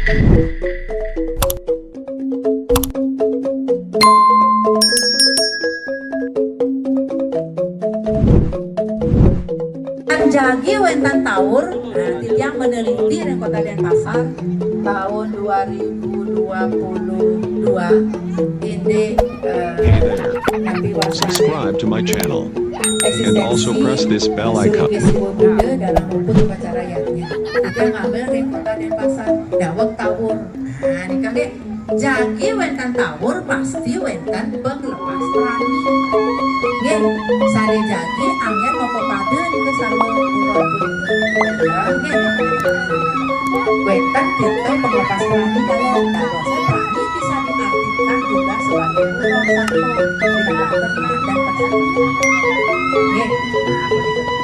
Jagi wentan tawur, nah yang meneliti di Kota Denpasar tahun 2022 ini subscribe to my channel and also press this bell icon. Dalam rumput upacara yatnya kita ngambil di Kota Denpasar dawet tawur. Nah ini kan jagi wentan tawur pasti wentan penglepas rani. Nggih, sare jagi angin mopo pade niku sarwa urut. Nggih. Wentan kita penglepas rani dalam bahasa rani bisa diartikan juga sebagai urut santo tidak ternak dan percaya. Nggih.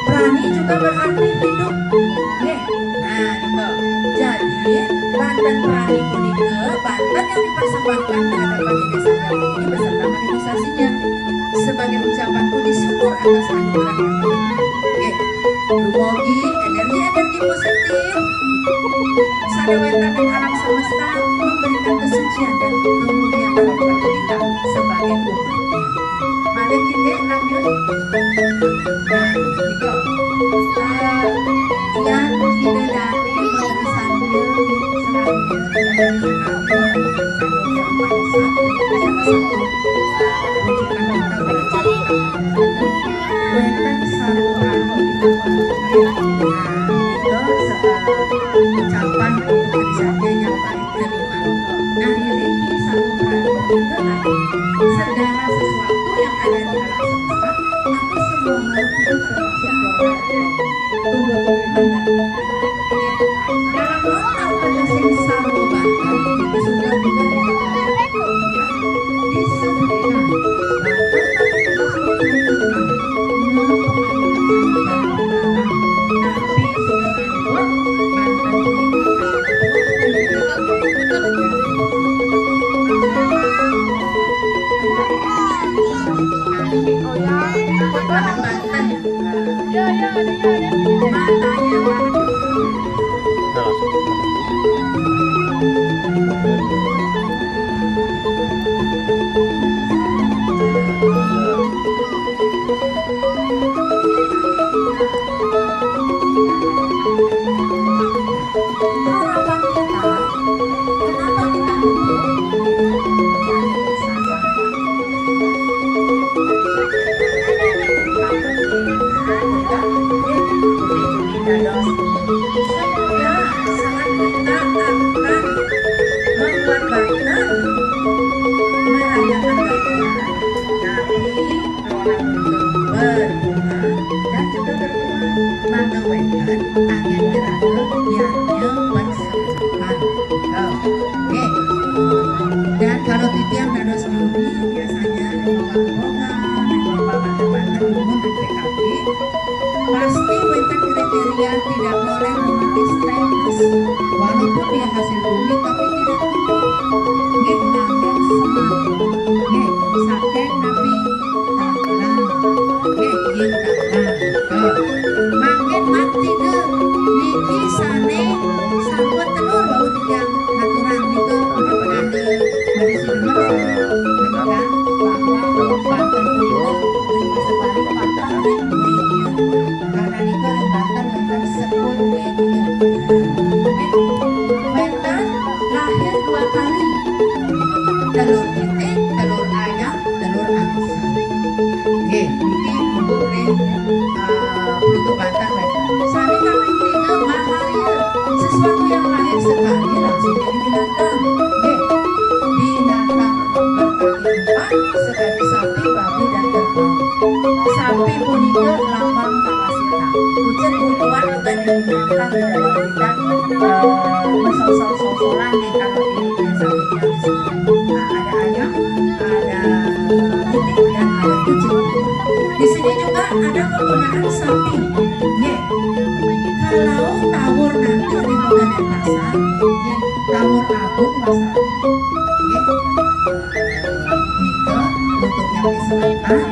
Rani juga berarti hidup. Nggih. Nah, itu. Jadi, Banten Rani Punike, Banten yang dipersembahkan di hadapan Desa Galuh ini beserta manifestasinya sebagai ucapan puji syukur atas anugerah yang Tuhan. Dumugi energi positif sadewetan dan alam semesta memberikan kesucian dan kemuliaan kepada kita sebagai umatnya. Mari kita lanjut. Nah, itu. Yang tidak dari menerusannya ucapan untuk saja yang paling terima. Nah ini segala sesuatu yang ada di alam semesta atau semua makhluk itu tunggu dalam lokal pada sing sarwa Banten itu sudah juga disebutkan dan kalau titiang dados bumi biasanya pasti wenten kriteria tidak boleh memakai status walaupun dia hasil bumi tapi tidak nggih nanggen semak nggih saking nabi taklah nggih yen taklah manggen mati ke niki sane sampun telur bau tiang aturan niku ada dari sini bahwa Banten itu sebalik patah karena niku Banten Banten sepun Banten lahir 2 kali telur titik, telur ayam, telur angsa. Nggih, niki umure untuk Banten Banten. Sari kami tiga maharia sesuatu yang lahir sekali langsung jadi binatang. Nggih, binatang berkaki 4 sebagai sapi, babi dan kerbau. Sapi punika lambang kapasita. Ucap ukuran bukan digunakan di dalam bidang mesol-sol-solan yang kalau ini sapi yang disebut ada ayam, ada titik dan ada kucing. Di sini juga ada penggunaan sapi. Nih, kalau tawur nanti di Kota Denpasar, tawur agung masalah. Itu untuk yang di selatan,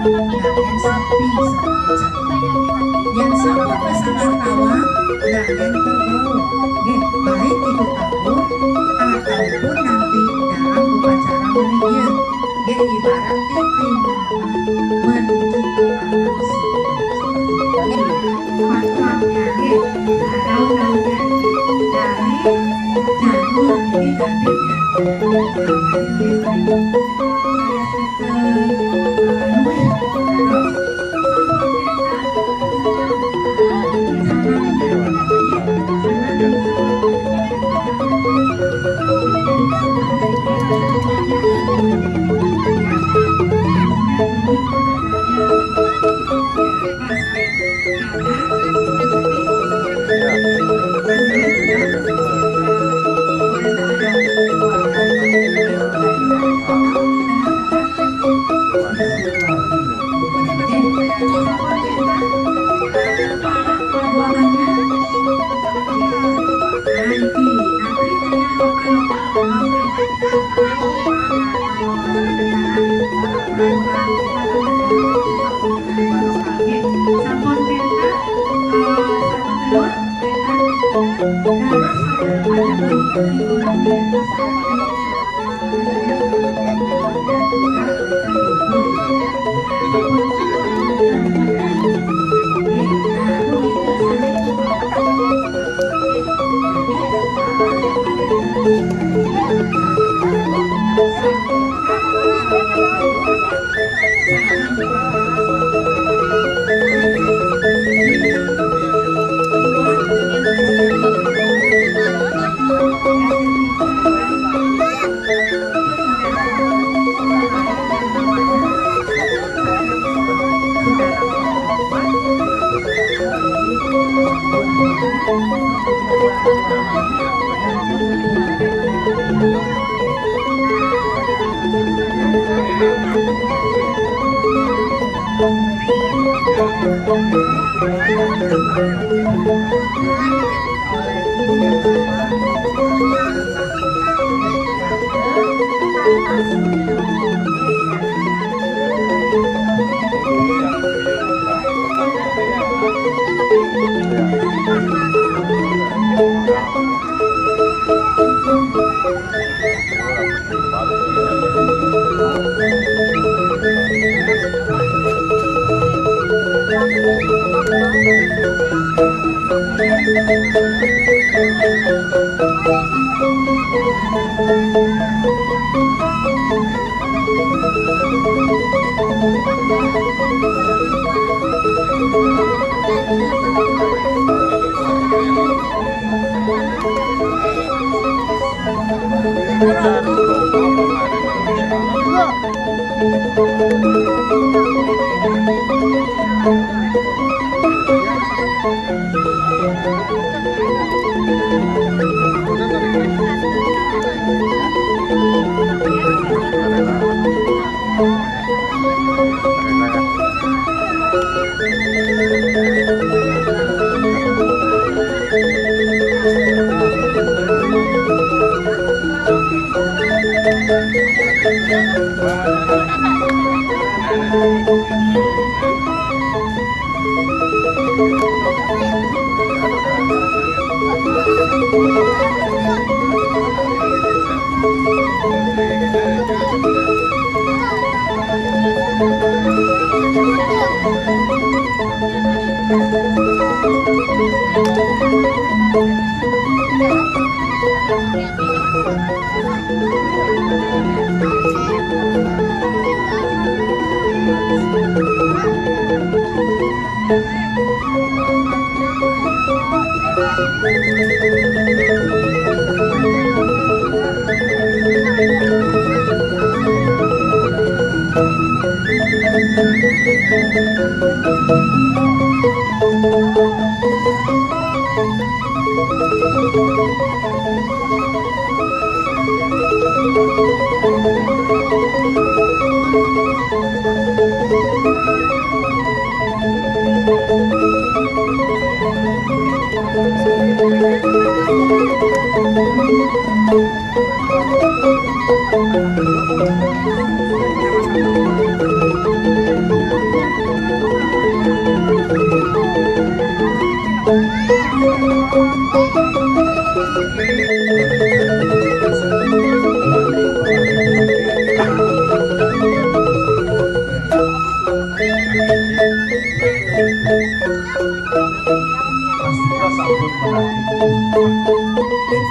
yang sapi seperti yang sama pasangan tawa, yang kerbau. Baik itu tawur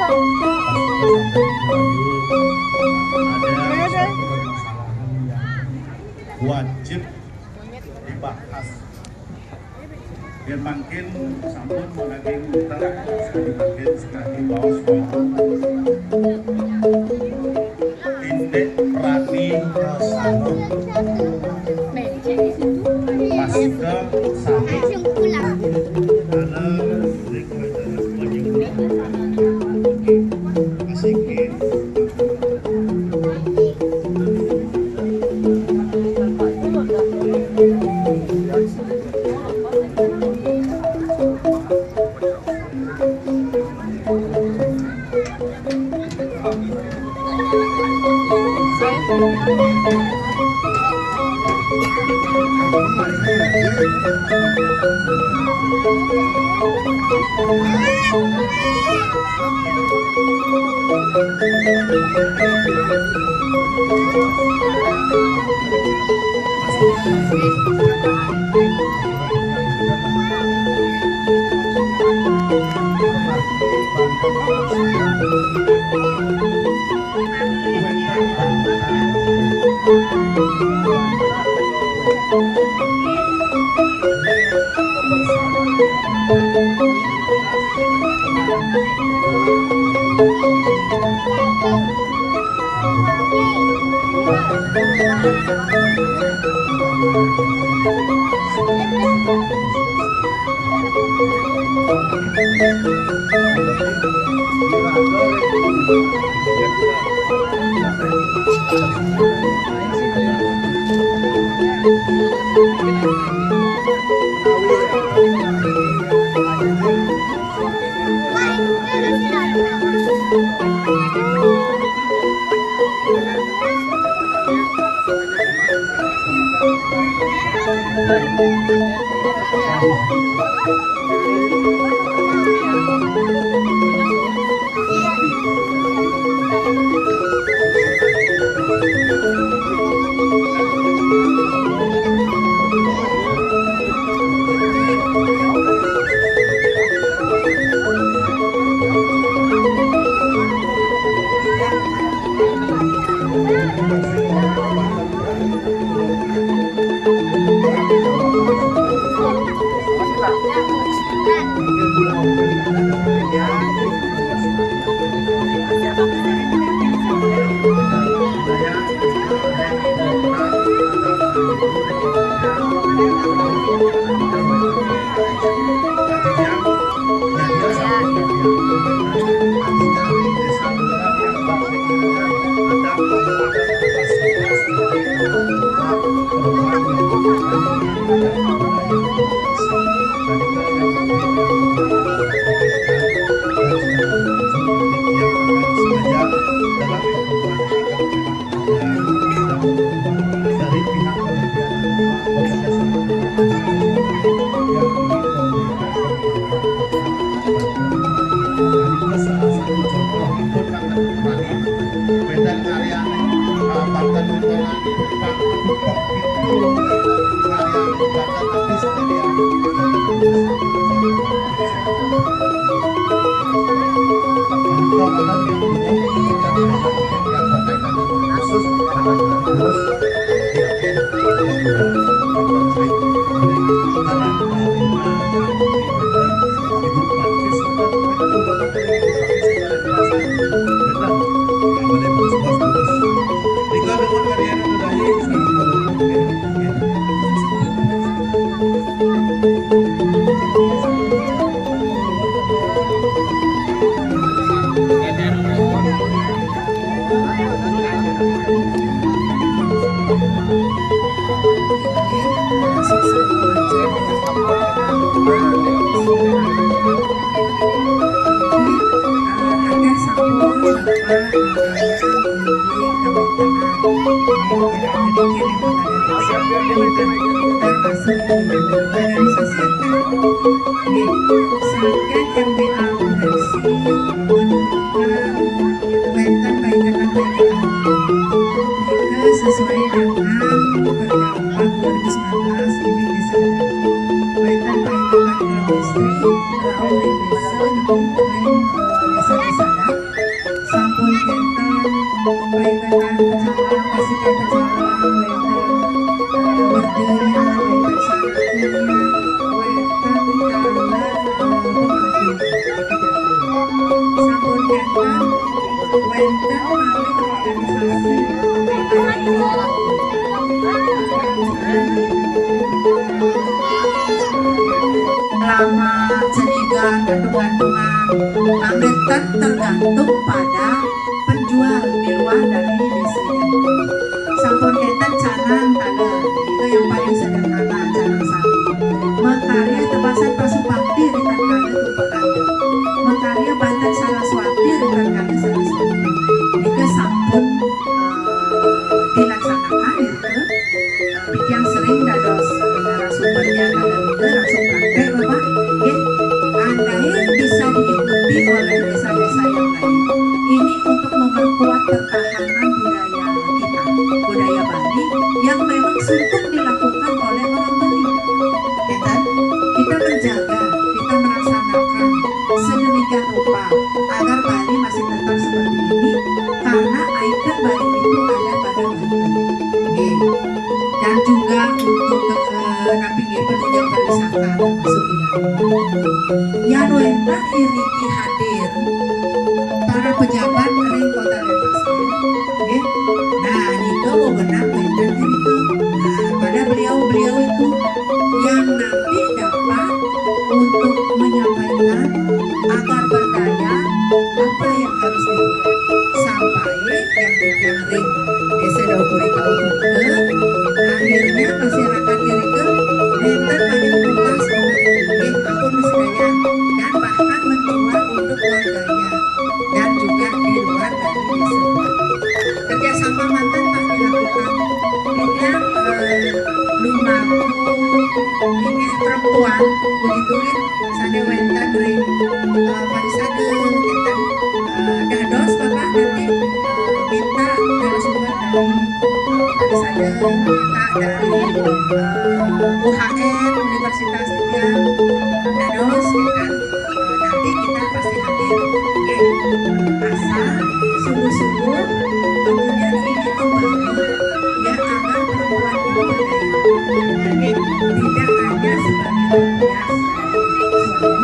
Pastikan Biar makin sampun menagih utang sekali makin sekali bawas Indek Rani Rosano Pasika Sami Karena Pasikin sesuai dengan berdampak 2019 ini bisa Wetan Paindakan Industri oleh bisa dipimpin desa-desa sampun kenten Wetan Pecala kasih Pecala Wetan Berdaya Wetan Saktinya Wetan Wenten malih organisasi lama cenigan gantung-gantungan pamritan tergantung pada penjual di luar dari desa. Sampun ketan canang tanda itu yang paling sederhana canang sari. Mekarya tebasan pasupakti ritan kali tumpah kanda. Mekarya banten saraswati ritan kali saraswati. Jika sampun dilaksanakan itu yang sering dados narasumbernya kada itu langsung praktek bapak. Andai bisa diikuti oleh desa-desa yang lain. Ini untuk memperkuat ketahanan budaya kita, budaya Bali yang memang sungguh dilakukan oleh orang Bali. Ya kan? Kita menjaga, kita melaksanakan sedemikian rupa agar Bali masih tetap seperti ini karena ikon Bali itu ada pada Banten. Dan juga untuk pinggir penunjang pariwisata termasuk di dalam. Yang wentan iriki hadir para pejabat dari Kota Denpasar. Nah, itu wewenang wentan iriki. Nah, pada beliau-beliau itu yang nanti dapat untuk menyampaikan agar berdaya apa yang harus dibuat sampai yang ring desa Daupuri tahu akhirnya masyarakat iriki wentan paling tuntas ampun sedaya dan bahkan menjual untuk warganya dan juga di luar dari desa. Kerjasama mantan tak dilakukan dengan lumaku ini perempuan begitu sade wentan ring parisade kita dados bapak nanti minta narasumber dari parisade minta dari UHN Universitas Tiga dados kan nanti kita pasti hadir. Asal sungguh-sungguh kemudian ini kembali ya agar perempuan itu berdaya tidak hanya sebagai biasa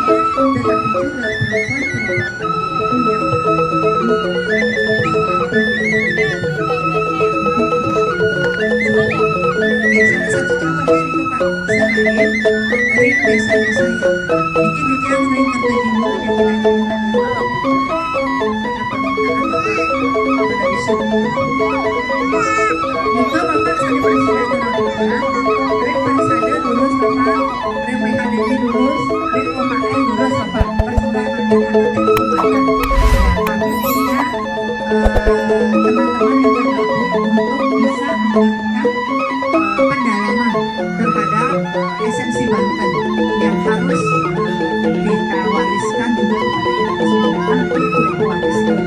suami tetapi juga salah satu contohnya itu Pak selain dari desa-desa yang bikin yang ring tertentu yang muka bapak saya presiden terlalu ring parisade lulus bapak ring PHDP lulus ring OHM lulus bapak persembahan yang ada dari pembaca kami punya teman-teman yang bergabung untuk bisa memberikan pendalaman terhadap esensi Banten yang harus kita wariskan juga kepada generasi mendatang untuk mewariskan.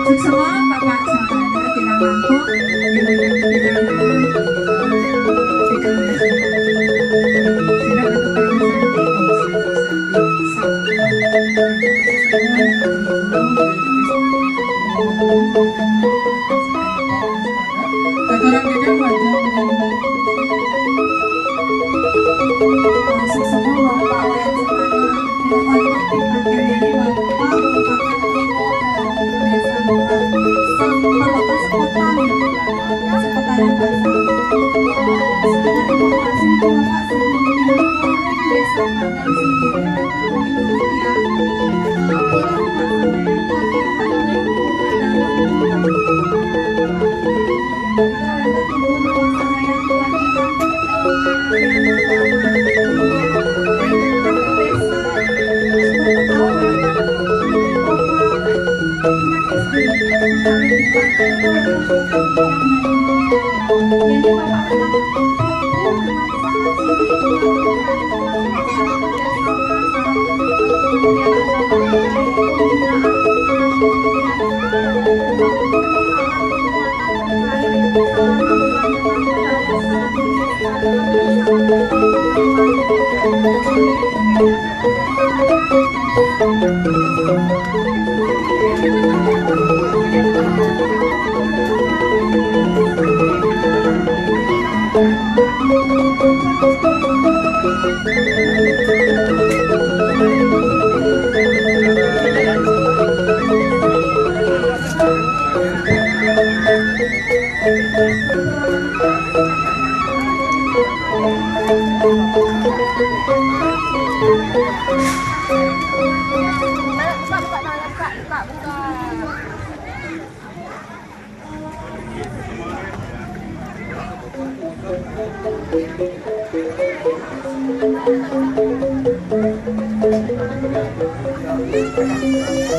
Sukses semua Bapak saudara tidak mampu yang က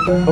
Thank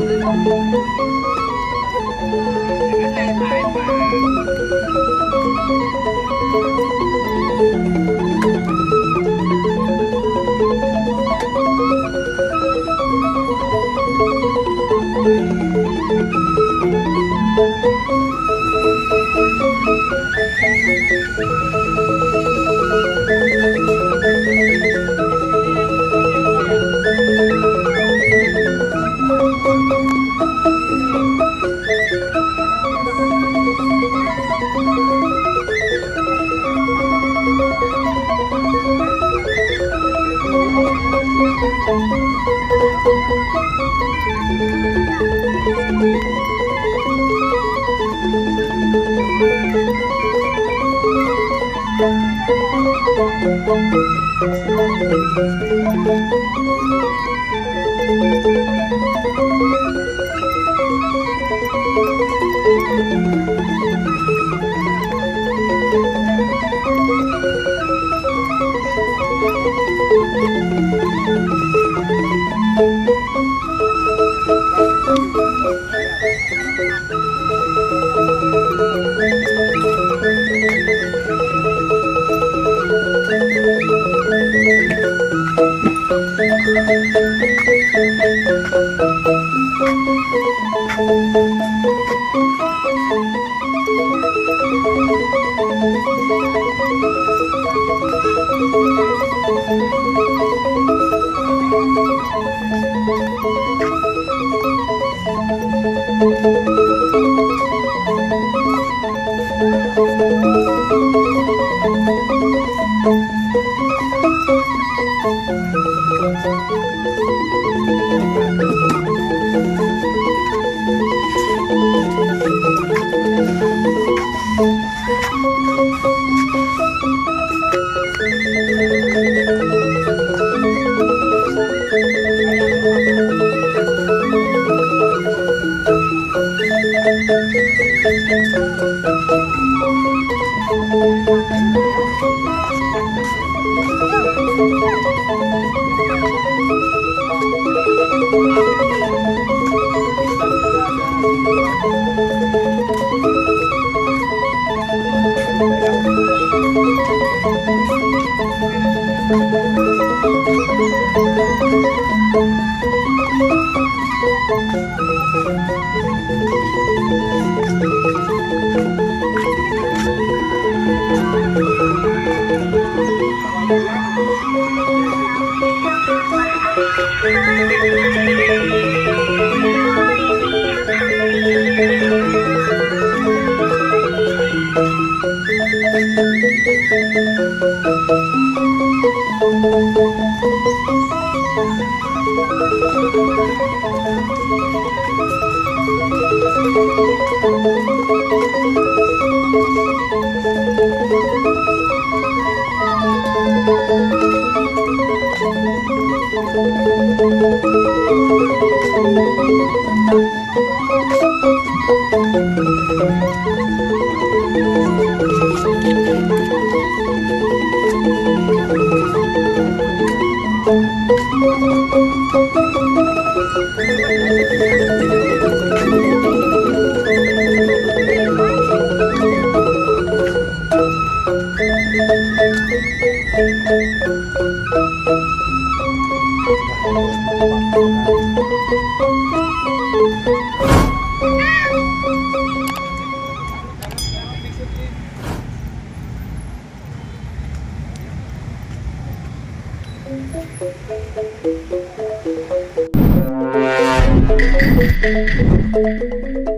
you.